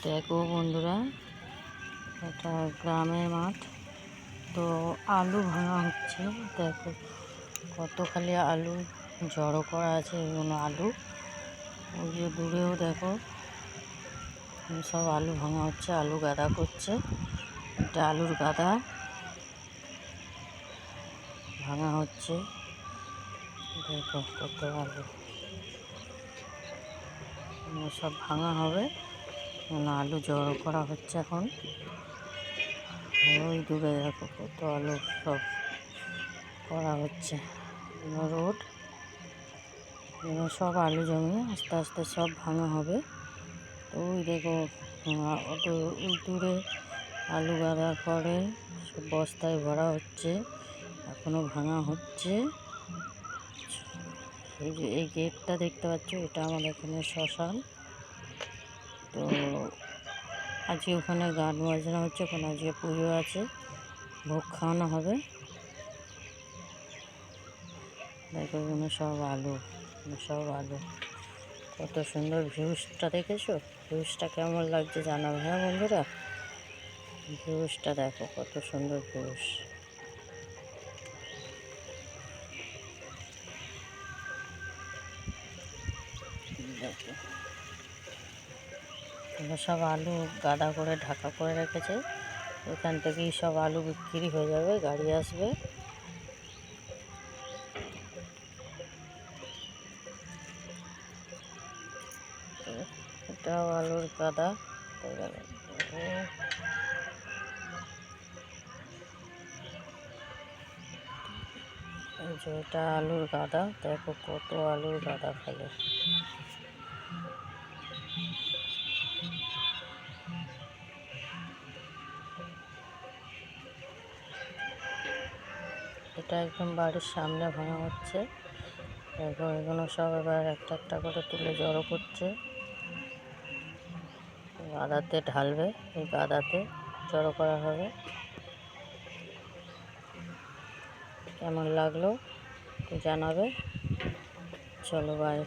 দেখো বন্ধুরা, এটা গ্রামের মাঠ। তো আলু ভাঙা হচ্ছে। দেখো কত খালি আলু জড়ো করা আছে। এগুলো আলু, ওই যে দূরেও দেখো সব আলু ভাঙা হচ্ছে, আলু গাদা করছে। এটা আলুর গাদা ভাঙা হচ্ছে। দেখো কত আলু সব ভাঙা হবে, আলু জড়ো করা হচ্ছে এখন। ওই দূরে দেখো কত আলু সব করা হচ্ছে। রোড সব আলু জমি আস্তে আস্তে সব ভাঙা হবে। তো ওই দেখো অত ওই দূরে আলু গাদার পরে সব বস্তায় ভরা হচ্ছে, এখনো ভাঙা হচ্ছে। এই যে এই গেটটা দেখতে পাচ্ছ, এটা আমাদের এখানে শ্মশান। তো আজকে ওখানে গান বাজনা হচ্ছে, ওখানে আজকে পুজো আছে, ভোগ খাওয়ানো হবে। দেখো এগুলো সব আলু, সব আলু। কত সুন্দর ভিউজটা দেখেছো? ভিউজটা কেমন লাগছে জানাবে হ্যাঁ বন্ধুরা। ভিউজটা দেখো কত সুন্দর ভিউজ। দেখো সব আলু গাদা করে ঢাকা করে রেখেছে। এখান থেকেই সব আলু বিক্রি হয়ে যাবে, গাড়ি আসবে। এটাও আলুর গাদা। এই যে এটা আলুর গাদা, দেখো কত আলুর গাদা খালি। এটা একদম বাড়ির সামনে ভাঙা হচ্ছে। দেখো এগুলো সব এবার একটা একটা করে তুলে জড়ো করছে, গাদাতে ঢালবে। এই গাদাতে জড়ো করা হবে। কেমন লাগলো তো জানাবে। চলো বাই।